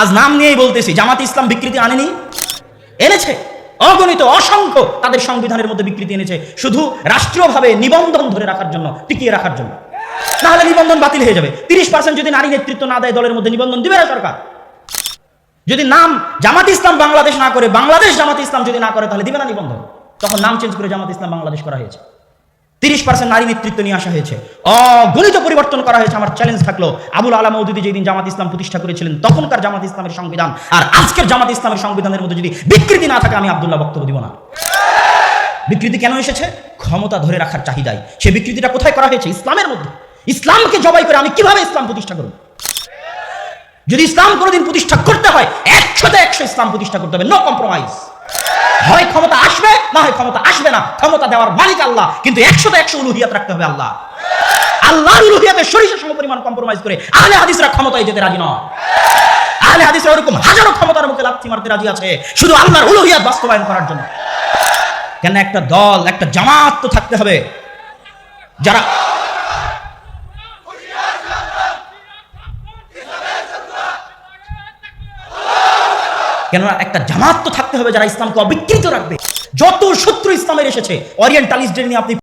আজ নাম নিয়েই বলতেছি, জামাত ইসলাম বিকৃতি আনেনি? এনেছে। অগণিত অসংখ্য তাদের সংবিধানের মধ্যে বিকৃতি এনেছে, শুধু রাষ্ট্রীয়ভাবে নিবন্ধন ধরে রাখার জন্য, টিকিয়ে রাখার জন্য। না হলে নিবন্ধন বাতিল হয়ে যাবে। 30% যদি নারী নেতৃত্ব না দেয় দলের মধ্যে, নিবন্ধন দিবে না সরকার। যদি নাম জামাত ইসলাম বাংলাদেশ না করে, বাংলাদেশ জামাত ইসলাম যদি না করে, তাহলে দিবে না নিবন্ধন। তখন নাম চেঞ্জ করে জামাত ইসলাম বাংলাদেশ করা হয়েছে। 30% নারী নেতৃত্ব নিয়ে আসা হয়েছে, অগণিত পরিবর্তন করা হয়েছে। আমার চ্যালেঞ্জ থাকলো, আবুল আলা মওদুদী যেদিন জামাত ইসলাম প্রতিষ্ঠা করেছিলেন, তখনকার জামাত ইসলামের সংবিধান আর আজকের জামাত ইসলামের সংবিধানের মধ্যে যদি বিকৃতি না থাকে, আমি আব্দুল্লাহ বক্তব্য দিব না। বিকৃতি কেন এসেছে? ক্ষমতা ধরে রাখার চাহিদায়। সে বিকৃতিটা কোথায় করা হয়েছে? ইসলামের মধ্যে। ইসলামকে জবাই করে আমি কিভাবে ইসলাম প্রতিষ্ঠা করব? যদি ইসলাম কোনোদিন প্রতিষ্ঠা করতে হয়, 100% ইসলাম প্রতিষ্ঠা করতে হবে, নো কম্প্রোমাইজ। হয় ক্ষমতা আসবে, না হয় ক্ষমতা আসবে না। ক্ষমতা দেওয়ার মালিক আল্লাহ, কিন্তু 100% উলুহিয়াত রাখতে হবে আল্লাহ। আল্লাহর উলুহিয়াতের সরিষা সমপরিমাণ কম্প্রোমাইজ করে আহলে হাদিসরা ক্ষমতায় যেতে রাজি নয়। আহলে হাদিসরা ওরকম হাজারো ক্ষমতার মুখে লাথি মারতে রাজি আছে, শুধু আল্লাহর উলুহিয়াত বাস্তবায়ন করার জন্য। কেন? একটা দল, একটা জামাত তো থাকতে হবে, যারা কেননা একটা জামাত তো থাকতে হবে যারা ইসলামকে অবিকৃত রাখবে। যত শত্রু ইসলামের এসেছে, ওরিয়েন্টালিস্টদের নিয়ে আপনি